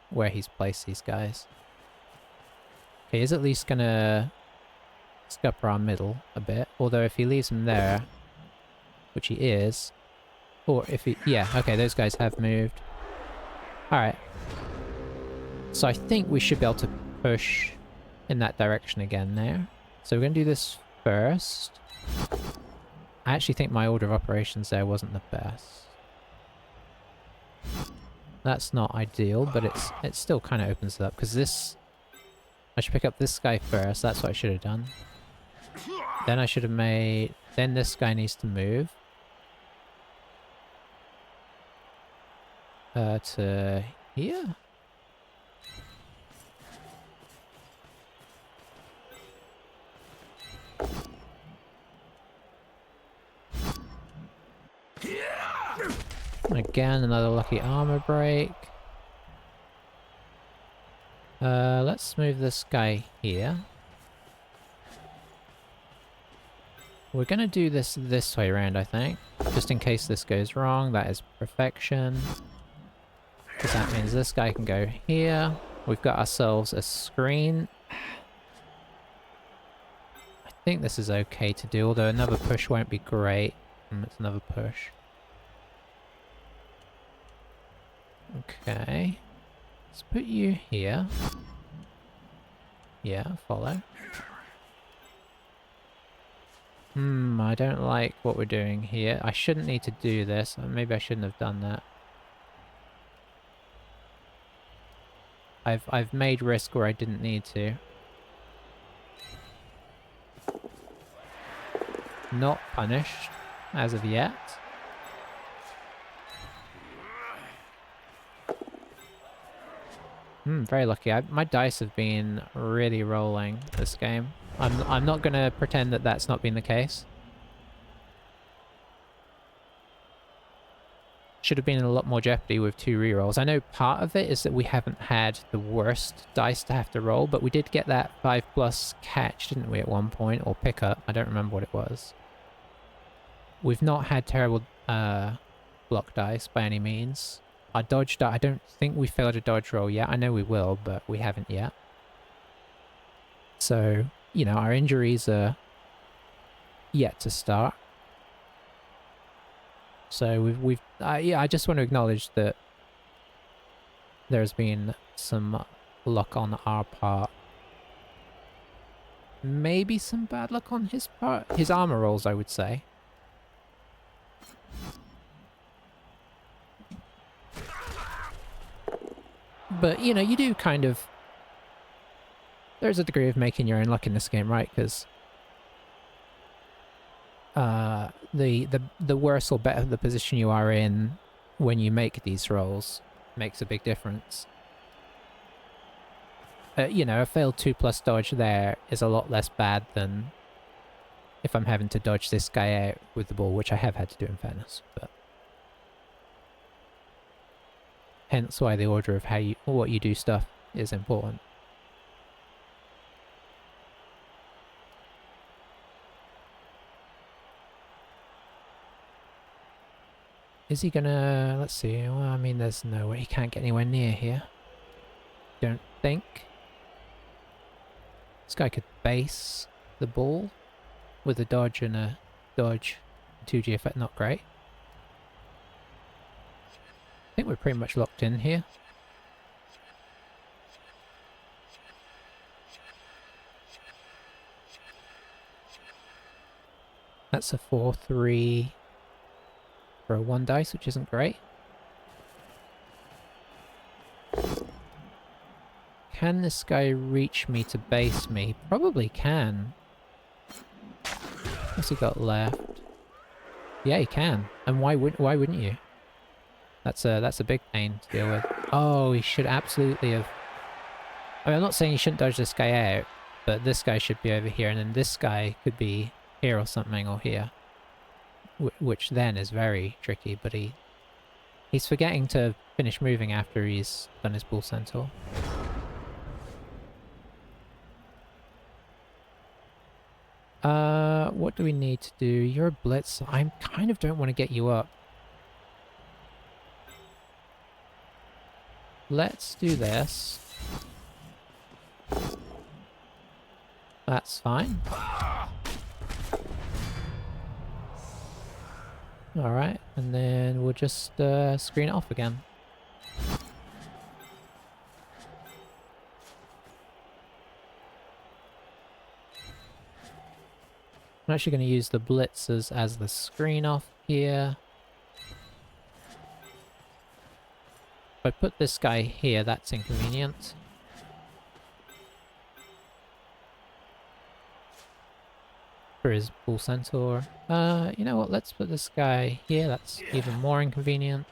Where he's placed these guys. Okay, he's at least gonna scupper our middle a bit. Although if he leaves him there, which he is, or if he... Yeah, okay, those guys have moved. Alright. So I think we should be able to push in that direction again there. So we're going to do this first. I actually think my order of operations there wasn't the best. That's not ideal, but it still kind of opens it up, because this... I should pick up this guy first, that's what I should have done. Then I should have made... Then this guy needs to move. To here? Again, another lucky armor break. Let's move this guy here. We're gonna do this way around, I think. Just in case this goes wrong, that is perfection. Because that means this guy can go here. We've got ourselves a screen. I think this is okay to do, although another push won't be great. It's another push. Okay. Let's put you here. Yeah, follow. I don't like what we're doing here. I shouldn't need to do this. Maybe I shouldn't have done that. I've made risk where I didn't need to. Not punished as of yet. Very lucky. My dice have been really rolling this game. I'm not gonna pretend that that's not been the case. Should have been in a lot more jeopardy with 2 rerolls. I know part of it is that we haven't had the worst dice to have to roll, but we did get that 5+ catch, didn't we, at one point? Or pickup. I don't remember what it was. We've not had terrible block dice by any means. Our dodge die, I don't think we failed a dodge roll yet. I know we will, but we haven't yet. So, you know, our injuries are yet to start. So we've yeah, I just want to acknowledge that there's been some luck on our part. Maybe some bad luck on his part. His armor rolls, I would say. But, you know, you do kind of... There's a degree of making your own luck in this game, right? Because the worse or better the position you are in when you make these rolls makes a big difference. You know, a failed 2+ dodge there is a lot less bad than if I'm having to dodge this guy out with the ball, which I have had to do in fairness, but... Hence why the order of what you do stuff is important. Is he gonna... Let's see. Well, I mean, there's no way. He can't get anywhere near here. Don't think. This guy could base the ball with a dodge and a dodge. 2G effect, not great. I think we're pretty much locked in here. That's a 4-3 for a 1 dice, which isn't great. Can this guy reach me to base me? Probably can. What's he got left? Yeah, he can. And why wouldn't you? That's a big pain to deal with. Oh, he should absolutely have... I mean, I'm not saying you shouldn't dodge this guy out, but this guy should be over here, and then this guy could be here or something, or here. Which then is very tricky, but he's forgetting to finish moving after he's done his bull centaur. What do we need to do? You're a blitz. I kind of don't want to get you up. Let's do this. That's fine. Alright, and then we'll just screen it off again. I'm actually going to use the blitzers as the screen off here. If I put this guy here, that's inconvenient. For his bull centaur. You know what, let's put this guy here, that's even more inconvenient.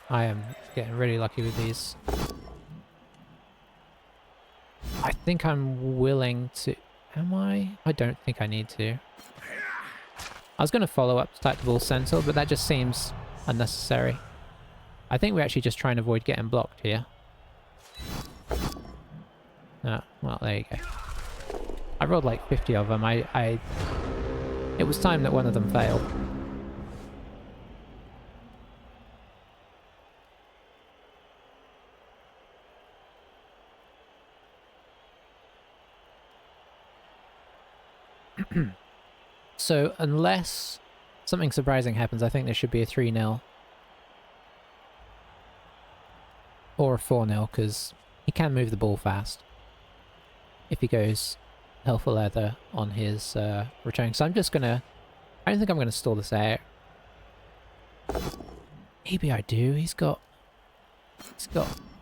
I am getting really lucky with these. I think I'm willing to... Am I? I don't think I need to. I was going to follow up to attack the bull centaur, but that just seems unnecessary. I think we actually just try and avoid getting blocked here. Oh, well, there you go. I rolled like 50 of them. It was time that one of them failed. So, unless something surprising happens, I think there should be a 3-0. Or a 4-0, because he can move the ball fast. If he goes hell for leather on his return. So I'm just gonna... I don't think I'm gonna stall this out. Maybe I do. He's got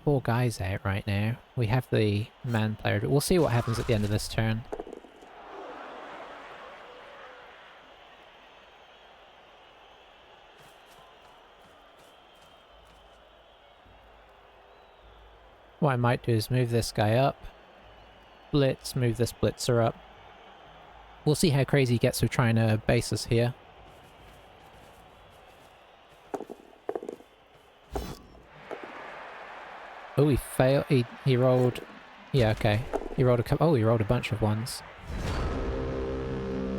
4 guys out right now. We have the man player. We'll see what happens at the end of this turn. What I might do is move this guy up. Blitz, move this blitzer up. We'll see how crazy he gets with trying to base us here. Oh, he failed. He rolled... Yeah, okay. He rolled a couple... Oh, he rolled a bunch of ones.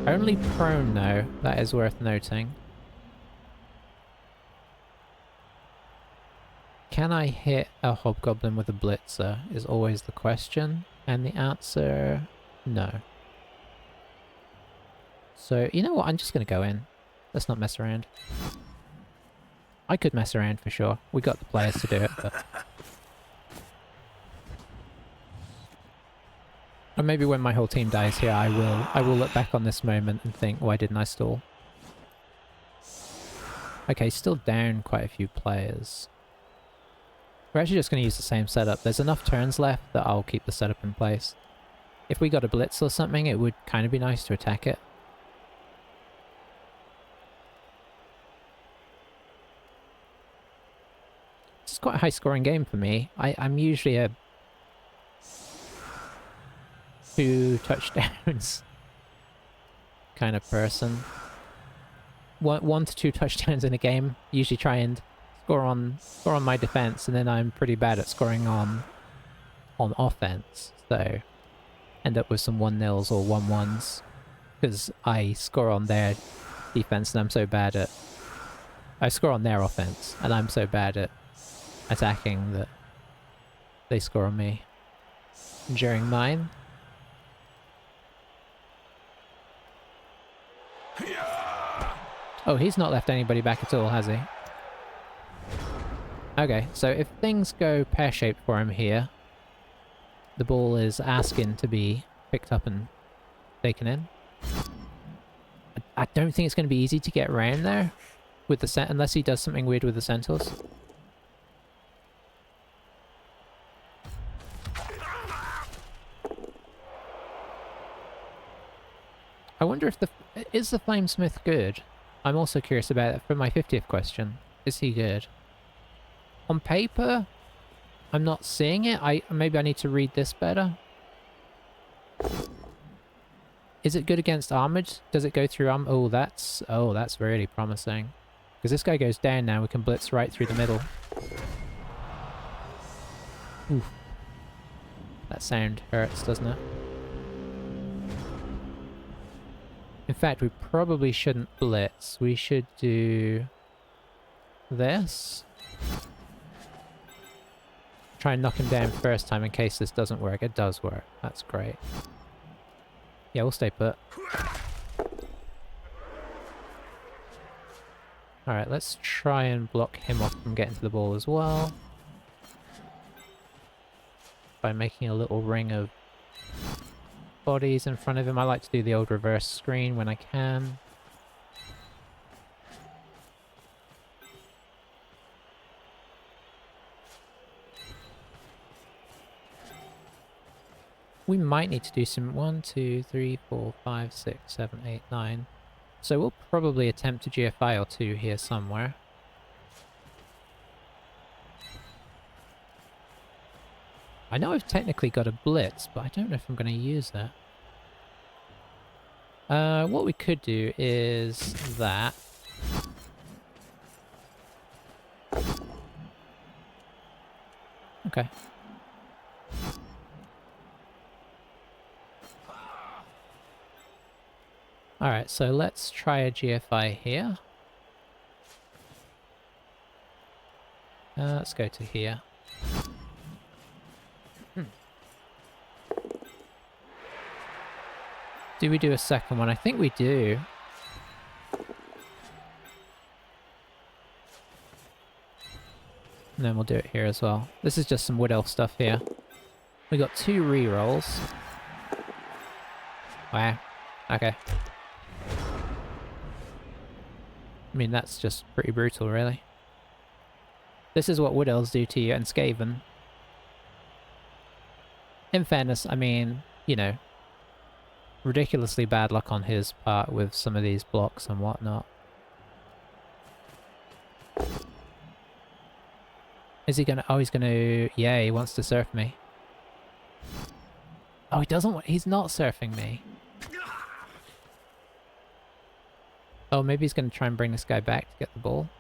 Only prone, though. That is worth noting. Can I hit a hobgoblin with a blitzer is always the question. And the answer... no. So, you know what? I'm just going to go in. Let's not mess around. I could mess around for sure. We got the players to do it, but... Or maybe when my whole team dies here, I will look back on this moment and think, why didn't I stall? Okay, still down quite a few players. We're actually just going to use the same setup. There's enough turns left that I'll keep the setup in place. If we got a blitz or something, it would kind of be nice to attack it. It's quite a high scoring game for me. I'm usually a 2 touchdowns kind of person. 1 to 2 touchdowns in a game. Usually try and score on my defense, and then I'm pretty bad at scoring on offense. So end up with some 1-0s or 1-1s because I score on their defense and I'm so bad at... I score on their offense and I'm so bad at attacking that they score on me during mine. Oh, he's not left anybody back at all, has he? Okay, so if things go pear-shaped for him here, The ball is asking to be picked up and taken in. I don't think it's going to be easy to get around there with the unless he does something weird with the centaurs. I wonder if is the Flamesmith good? I'm also curious about it for my 50th question. Is he good? On paper, I'm not seeing it. Maybe I need to read this better. Is it good against armored? Does it go through oh that's really promising. Because this guy goes down now, we can blitz right through the middle. Oof. That sound hurts, doesn't it? In fact, we probably shouldn't blitz. We should do this. Try and knock him down first time in case this doesn't work. It does work. That's great. Yeah, we'll stay put. Alright, let's try and block him off from getting to the ball as well. By making a little ring of bodies in front of him. I like to do the old reverse screen when I can. We might need to do some 1, 2, 3, 4, 5, 6, 7, 8, 9. So we'll probably attempt a GFI or two here somewhere. I know I've technically got a blitz, but I don't know if I'm going to use that. What we could do is that. Okay. Alright, so let's try a GFI here. Let's go to here. Do we do a second one? I think we do. And then we'll do it here as well. This is just some Wood Elf stuff here. We got 2 rerolls. Wow. Okay. I mean, that's just pretty brutal, really. This is what Wood Elves do to you, and Skaven. In fairness, I mean, you know, ridiculously bad luck on his part with some of these blocks and whatnot. Is he gonna... Oh, he's gonna... Yeah, he wants to surf me. Oh, he doesn't want... He's not surfing me. Oh, maybe he's gonna try and bring this guy back to get the ball.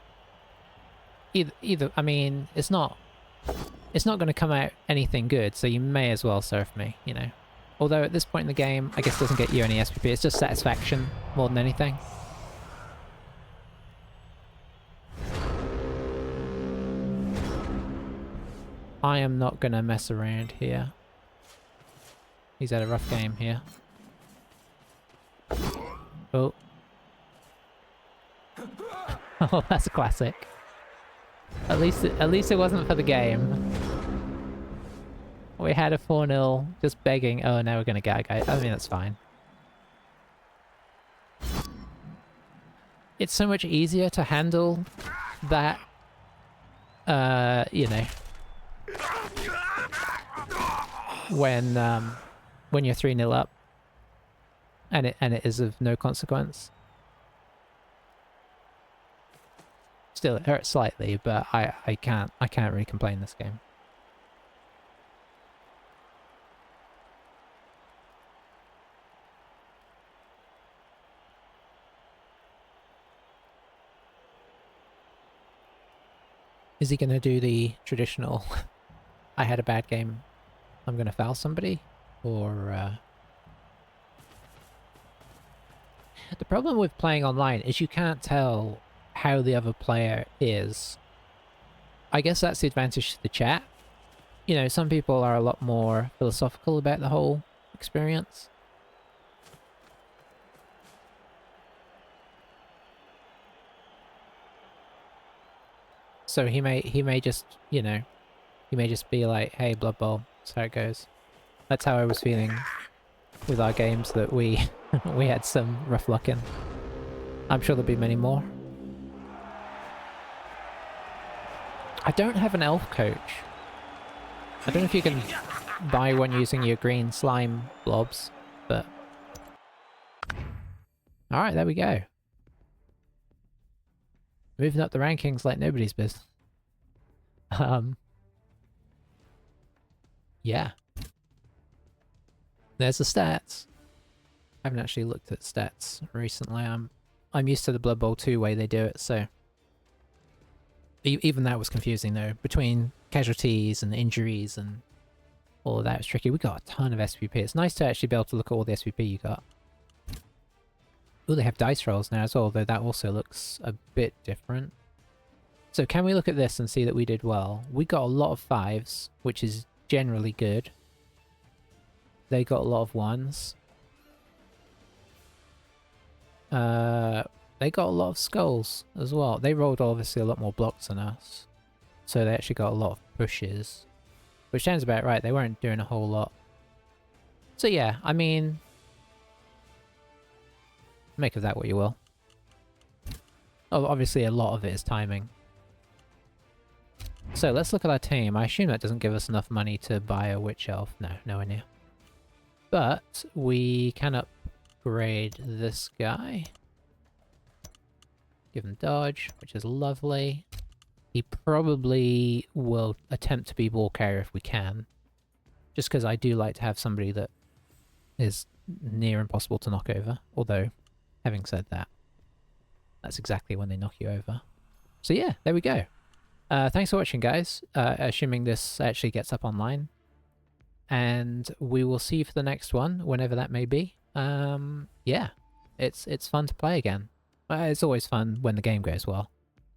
Either... I mean, it's not gonna come out anything good, so you may as well surf me, you know. Although at this point in the game, I guess it doesn't get you any SPP, it's just satisfaction more than anything. I am not gonna mess around here. He's had a rough game here. Oh. Oh, that's a classic. At least it wasn't for the game. We had a 4-0 just begging. Oh, now we're gonna get a guy. I mean, that's fine. It's so much easier to handle that, you know, when you're 3-0 up, and it is of no consequence. Still, it hurts slightly, but I can't really complain this game. Is he going to do the traditional, I had a bad game, I'm going to foul somebody? Or, The problem with playing online is you can't tell how the other player is. I guess that's the advantage to the chat. You know, some people are a lot more philosophical about the whole experience. So he may just, you know, he may just be like, hey, Blood Bowl, that's how it goes. That's how I was feeling with our games that we we had some rough luck in. I'm sure there'll be many more. I don't have an elf coach. I don't know if you can buy one using your green slime blobs, but... Alright, there we go. Moving up the rankings like nobody's business. Yeah. There's the stats. I haven't actually looked at stats recently. I'm used to the Blood Bowl 2 way they do it, so... Even that was confusing though. Between casualties and injuries and all of that was tricky. We got a ton of SVP. It's nice to actually be able to look at all the SVP you got. Oh, they have dice rolls now as well, though that also looks a bit different. So can we look at this and see that we did well? We got a lot of 5s, which is generally good. They got a lot of 1s. They got a lot of skulls as well. They rolled obviously a lot more blocks than us. So they actually got a lot of pushes. Which sounds about right, they weren't doing a whole lot. So yeah, I mean... Make of that what you will. Oh, obviously a lot of it is timing. So let's look at our team. I assume that doesn't give us enough money to buy a witch elf. No, nowhere near. But we can upgrade this guy. Give him dodge, which is lovely. He probably will attempt to be ball carrier if we can. Just because I do like to have somebody that is near impossible to knock over. Although, having said that, that's exactly when they knock you over. So yeah, there we go. Thanks for watching, guys. Assuming this actually gets up online. And we will see you for the next one, whenever that may be. Yeah, it's fun to play again. It's always fun when the game goes well.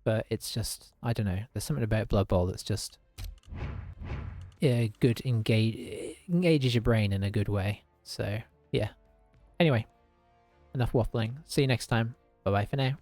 But it's just, I don't know, there's something about Blood Bowl that's just... good engages your brain in a good way. So, yeah. Anyway, enough waffling. See you next time. Bye-bye for now.